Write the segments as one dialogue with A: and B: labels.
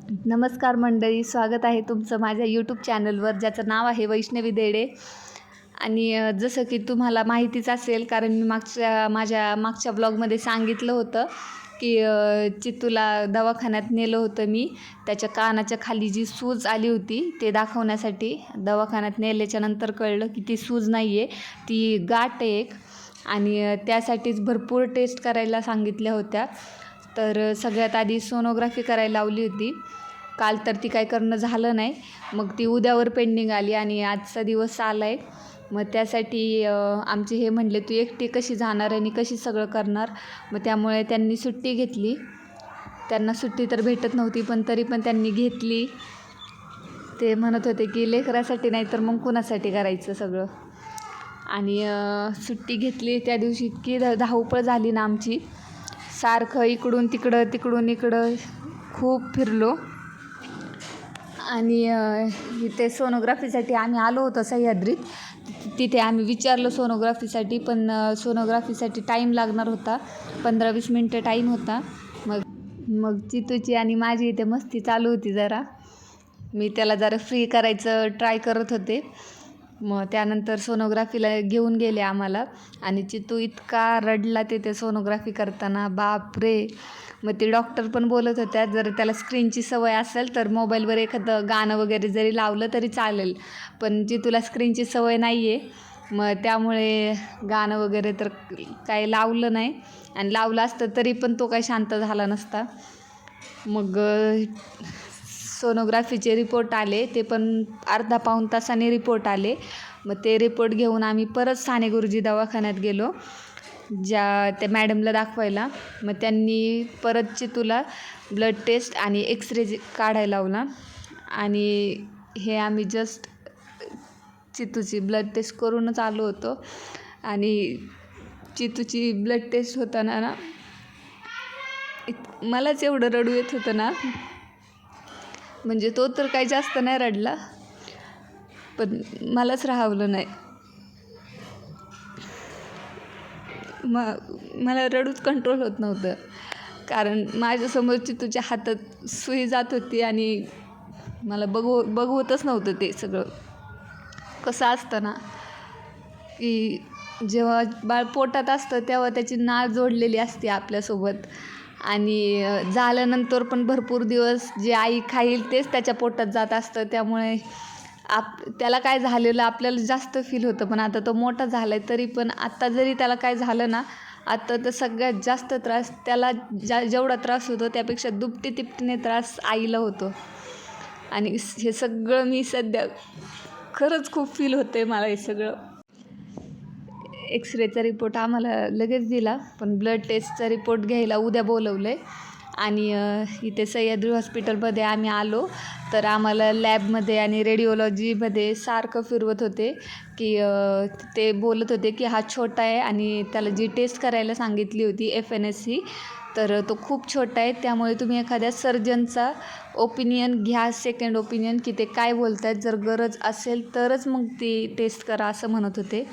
A: नमस्कार मंडळी, स्वागत आहे तुमचं माझ्या यूट्यूब चॅनलवर, ज्याचं नाव आहे वैष्णवी देडे. आणि जसं की तुम्हाला माहितीच असेल, कारण मी माझ्या मागच्या ब्लॉगमध्ये सांगितलं होतं की चित्तूला दवाखान्यात नेलं होतं मी. त्याच्या कानाच्या खाली जी सूज आली होती ते दाखवण्यासाठी दवाखान्यात नेल्याच्यानंतर कळलं की ती सूज नाही आहे, ती गाठ आहे एक. आणि त्यासाठीच भरपूर टेस्ट करायला सांगितल्या होत्या. तर सगळ्यात आधी सोनोग्राफी करायला लावली होती. काल तर ती काय करणं झालं नाही, मग ती उद्यावर पेंडिंग आली आणि आजचा दिवस आला आहे. मग त्यासाठी आमचे हे म्हणले, तू एकटी कशी जाणार आणि कशी सगळं करणार. मग त्यामुळे त्यांनी सुट्टी घेतली. त्यांना सुट्टी तर भेटत नव्हती, पण तरी पण त्यांनी घेतली. ते म्हणत होते की लेकरासाठी नाही तर मग कुणासाठी करायचं सगळं. आणि सुट्टी घेतली. त्या दिवशी इतकी धावपळ झाली ना आमची, सारखं इकडून तिकडं खूप फिरलो. आणि इथे सोनोग्राफीसाठी आम्ही आलो होतो सह्याद्रीत. तिथे आम्ही विचारलं सोनोग्राफीसाठी, पण सोनोग्राफीसाठी टाईम लागणार होता, 15-20 मिनटं टाईम होता. मग चितूची आणि माझी इथे मस्ती चालू होती जरा. मी त्याला जरा फ्री करायचं ट्राय करत होते. मग त्यानंतर सोनोग्राफीला घेऊन गेले आम्हाला. आणि चितू इतका रडला तिथे सोनोग्राफी करताना, बापरे. मग ते डॉक्टर पण बोलत होत्या, जर त्याला स्क्रीनची सवय असेल तर मोबाईलवर एखादं गाणं वगैरे जरी लावलं तरी चालेल, पण चितूला स्क्रीनची सवय नाही आहे. मग त्यामुळे गाणं वगैरे तर काही लावलं नाही, आणि लावलं असतं तरी पण तो काही शांत झाला नसता. मग सोनोग्राफीचे रिपोर्ट आले, ते पण अर्धा-पाऊण तासाने रिपोर्ट आले. मग ते रिपोर्ट घेऊन आम्ही परत साने गुरुजी दवाखान्यात गेलो, त्या मॅडमला दाखवायला. मग त्यांनी परत चितूला ब्लड टेस्ट आणि एक्सरे काढायला लावला. आणि हे आम्ही जस्ट चितूची ब्लड टेस्ट करूनच आलो होतो. आणि चितूची ब्लड टेस्ट होताना ना, मलाच एवढं रडू येत होतं ना. म्हणजे तो तर काही जास्त नाही रडला, पण मलाच राहावलं नाही. मला रडूच कंट्रोल होत नव्हतं, कारण माझ्यासमोर चितूच्या हातात सुई जात होती आणि मला बघवतच नव्हतं. ते सगळं कसं असतं ना, की जेव्हा बाळ पोटात असतं तेव्हा त्याची नाळ जोडलेली असते आपल्यासोबत, आणि झाल्यानंतर पण भरपूर दिवस जे आई खाईल तेच त्याच्या पोटात जात असतं. त्यामुळे त्याला काय झालेलं आपल्याला जास्त फील होतं. पण आता तो मोठा झाला आहे, तरी पण आत्ता जरी त्याला काय झालं ना, आता तर सगळ्यात जास्त त्रास त्याला जेवढा त्रास होतो त्यापेक्षा दुपटी-तिपटीने त्रास आईला होतो. आणि हे सगळं मी सध्या खरंच खूप फील होते मला हे सगळं. एक्सरेचा रिपोर्ट आम्हाला लगेच दिला, पण ब्लड टेस्टचा रिपोर्ट घ्यायला उद्या बोलवलं आहे. आणि इथे सह्याद्री हॉस्पिटलमध्ये आम्ही आलो, तर आम्हाला लॅबमध्ये आणि रेडिओलॉजीमध्ये सारखं फिरवत होते, की ते बोलत होते की हा छोटा आहे आणि त्याला जी टेस्ट करायला सांगितली होती FNSC, तर तो खूप छोटा आहे. त्यामुळे तुम्ही एखाद्या सर्जनचा ओपिनियन घ्या, सेकंड ओपिनियन, की ते काय बोलत आहेत. जर गरज असेल तरच मग ती टेस्ट करा, असं म्हणत होते.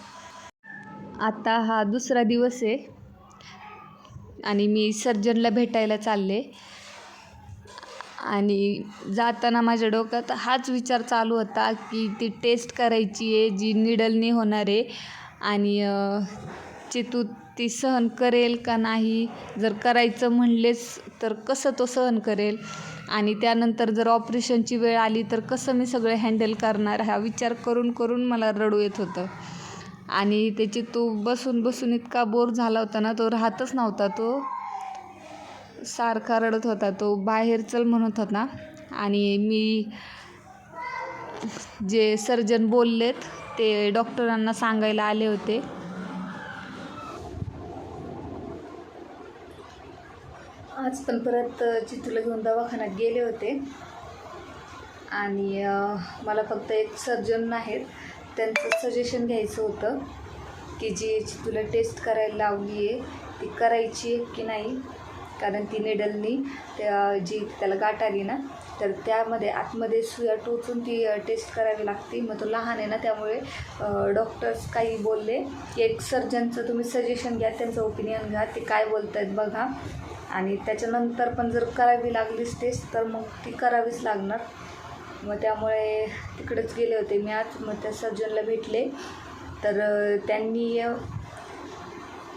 A: आता हा दुसरा दिवस आहे आणि मी सर्जनला भेटायला चालले. आणि जाताना माझ्या डोक्यात हाच विचार चालू होता की ती टेस्ट करायची आहे जी निडलने होणार आहे, आणि चितू ती सहन करेल का नाही. जर करायचं म्हणलेच तर कसं तो सहन करेल, आणि त्यानंतर जर ऑपरेशनची वेळ आली तर कसं मी सगळं हँडल करणार. हा विचार करून मला रडू येत होतं. आणि ते चितू बसून इतका बोर झाला होता ना, तो राहतच नव्हता. तो सारखा रडत होता. तो बाहेर चल म्हणत होता. आणि मी जे सर्जन बोललेत ते डॉक्टरांना सांगायला आले होते. आज पण परत चितूला घेऊन दवाखान्यात गेले होते. आणि मला फक्त एक सर्जन आहेत, त्यांचं सजेशन घ्यायचं होतं की जी चितूला टेस्ट करायला लावली आहे ती करायची आहे की नाही. कारण ती निडलनी जी त्याला गाठ आली ना, तर त्यामध्ये आतमध्ये सुया टोचून ती टेस्ट करावी लागते. मग तो लहान आहे ना, त्यामुळे डॉक्टर्स काही बोलले की एक सर्जनचं तुम्ही सजेशन घ्या, त्यांचं ओपिनियन घ्या, ते काय बोलत आहेत बघा. आणि त्याच्यानंतर पण जर करावी लागलीच टेस्ट तर मग ती करावीच लागणार. मग त्यामुळे तिकडेच गेले होते मी आज. मग त्या सर्जनला भेटले तर त्यांनी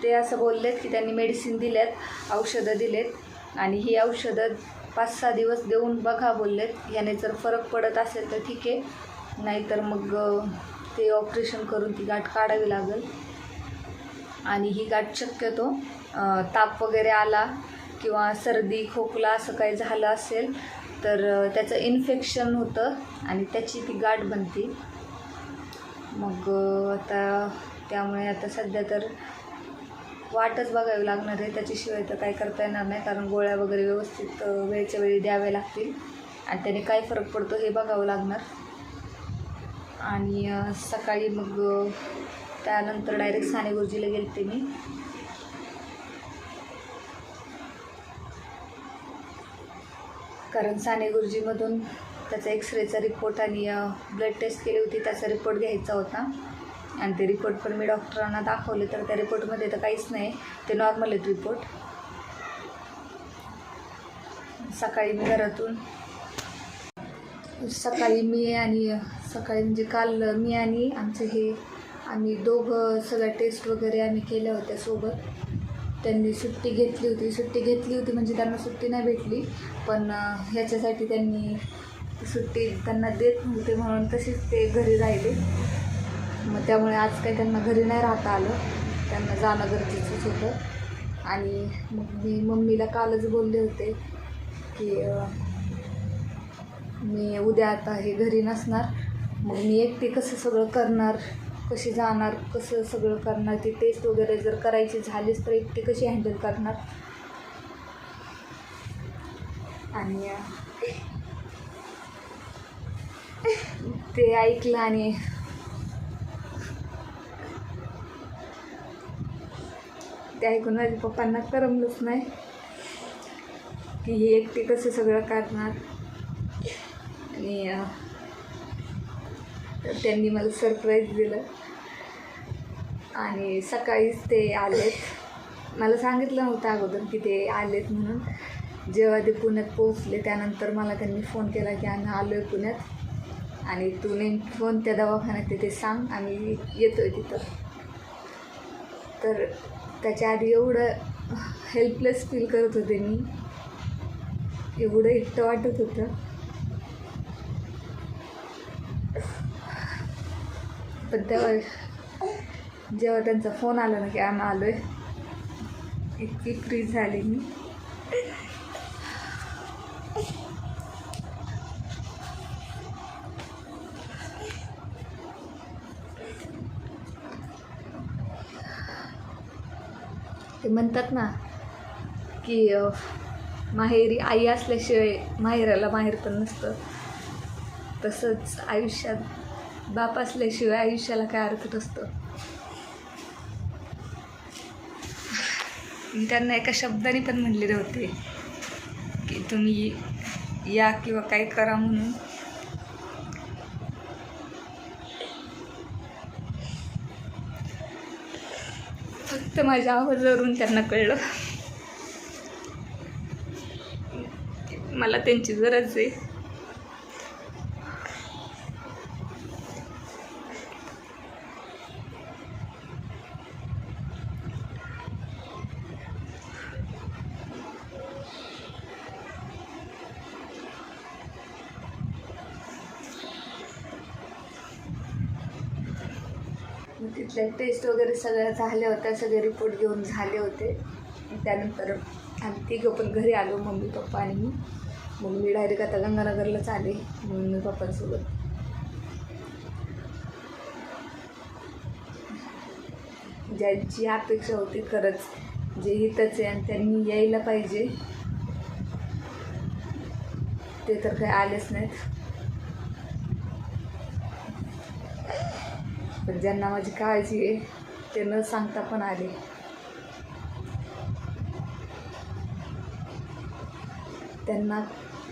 A: ते असं बोललेत की त्यांनी मेडिसिन दिल्यात, औषधं दिलेत आणि ही औषधं 5-6 दिवस देऊन बघा बोललेत. याने जर फरक पडत असेल तर ठीक आहे, नाहीतर मग ते ऑपरेशन करून ती गाठ काढावी लागेल. आणि ही गाठ शक्यतो ताप वगैरे आला किंवा सर्दी खोकला असं काही झालं असेल तर त्याचं इन्फेक्शन होतं आणि त्याची ती गाठ बनते. मग आता त्यामुळे आता सध्या तर वाटच बघावी लागणार आहे. त्याच्याशिवाय तर काही करता येणार नाही, कारण गोळ्या वगैरे व्यवस्थित वेळच्या वेळी द्याव्या लागतील आणि त्याने काय फरक पडतो हे बघावं लागणार. आणि सकाळी मग त्यानंतर डायरेक्ट साने गुरुजीला गेलते मी. कारण साने गुरुजीमधून त्याचा एक्सरेचा रिपोर्ट आणि ब्लड टेस्ट केली होती, त्याचा रिपोर्ट घ्यायचा होता. आणि ते रिपोर्ट पण मी डॉक्टरांना दाखवले तर त्या रिपोर्टमध्ये तर काहीच नाही, ते नॉर्मल आहेत रिपोर्ट. सकाळी मी घरातून सकाळी म्हणजे काल मी आणि आम्ही दोघं सगळ्या टेस्ट वगैरे आम्ही केल्या होत्या सोबत. त्यांनी सुट्टी घेतली होती म्हणजे त्यांना सुट्टी नाही भेटली, पण ह्याच्यासाठी त्यांनी सुट्टी त्यांना देत नव्हते म्हणून तसेच ते घरी राहिले. मग त्यामुळे आज काही त्यांना घरी नाही राहता आलं, त्यांना जाणं गरजेचंच होतं. आणि मग मी मम्मीला कालच बोलले होते की मी उद्या आता हे घरी नसणार, मग मी एकटी कसं सगळं करणार, कशी जाणार, कसं सगळं करणार, ती टेस्ट वगैरे जर करायची झालीच तर एकटी कशी हँडल करणार. आणि ते ऐकलं आणि ते ऐकून माझ्या पप्पांना करमलंच नाही की ही एकटी कसं सगळं करणार. आणि त्यांनी मला सरप्राईज दिलं आणि सकाळीच ते आलेत. मला सांगितलं नव्हतं अगोदर की ते आलेत म्हणून. जेव्हा ते पुण्यात पोहोचले त्यानंतर मला त्यांनी फोन केला की आम्ही आलो आहे पुण्यात आणि तू नेमकी कोणत्या दवाखान्यात ते सांग, आम्ही येतो आहे तिथं. तर त्याच्या आधी एवढं हेल्पलेस फील करत होते मी, एवढं एकटं वाटत होतं. पण जेव्हा त्यांचा फोन आला ना की आम्ही आलो आहे, इतकी फ्री झाली मी. ते म्हणतात ना की माहेरी आई असल्याशिवाय माहेराला माहेर पण नसतं, तसंच आयुष्यात बाप असल्याशिवाय आयुष्याला काय अर्थ नसतं. त्यांना एका शब्दाने पण म्हणलेले होते की तुम्ही या किंवा काय करा म्हणून. फक्त माझ्या आवाजावरून त्यांना कळलं मला त्यांची गरज आहे. तिथल्या टेस्ट वगैरे सगळ्या झाल्या होत्या, सगळे रिपोर्ट घेऊन झाले होते. त्यानंतर आम्ही तिघं पण घरी आलो, मम्मी पप्पा आणि मी. मग मी डायरेक्ट आता गंगानगरलाच आले मम्मी पप्पांसोबत. ज्यांची अपेक्षा होती खरंच, जे हितच आहे आणि त्यांनी यायला पाहिजे ते तर काही आलेच नाहीत. पण ज्यांना माझी काळजी आहे ते न सांगता पण आले. त्यांना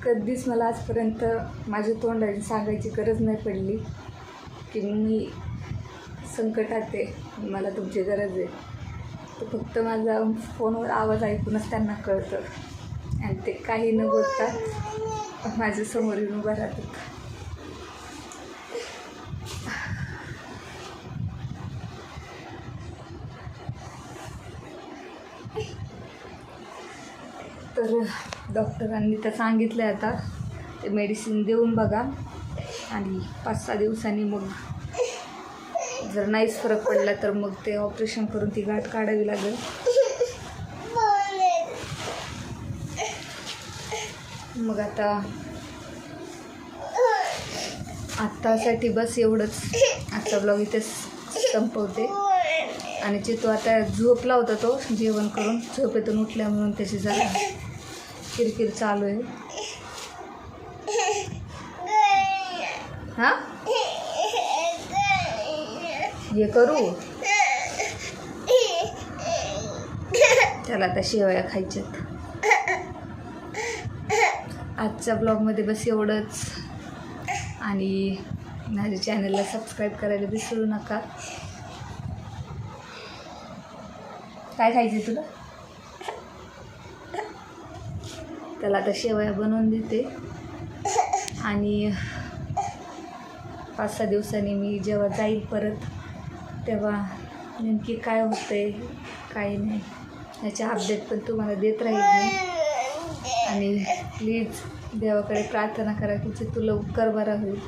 A: कधीच मला आजपर्यंत माझ्या तोंडाने सांगायची गरज नाही पडली की मी संकटात आहे, मला तुमची गरज आहे. तर फक्त माझा फोनवर आवाज ऐकूनच त्यांना कळतं आणि ते काही न बोलता माझ्या समोर येऊन उभं राहतात. तर डॉक्टरांनी तर सांगितलं आता ते मेडिसिन देऊन बघा आणि 5-6 दिवसांनी मग जर नाहीच फरक पडला तर मग ते ऑपरेशन करून ती गाठ काढावी लागेल. मग आत्तासाठी बस एवढंच. आजचा ब्लॉग इथेच संपवते. आणि चितू आता झोपला होता, तो जेवण करून झोपेतून उठल्या म्हणून त्याची जरा किरकिर चालू आहे. हां हे करू त्याला आता शेवया खायच्यात. आजच्या ब्लॉगमध्ये बस एवढंच. आणि माझ्या चॅनलला सबस्क्राईब करायला विसरू नका. काय खायचं तुला? त्याला आता शेवया बनवून देते. आणि 5-6 दिवसांनी मी जेव्हा जाईल परत तेव्हा नेमकी काय होतंय काय नाही याचे अपडेट पण तुम्हाला देत राहील मी. आणि प्लीज देवाकडे प्रार्थना करा की चितू लवकर बरा होईल.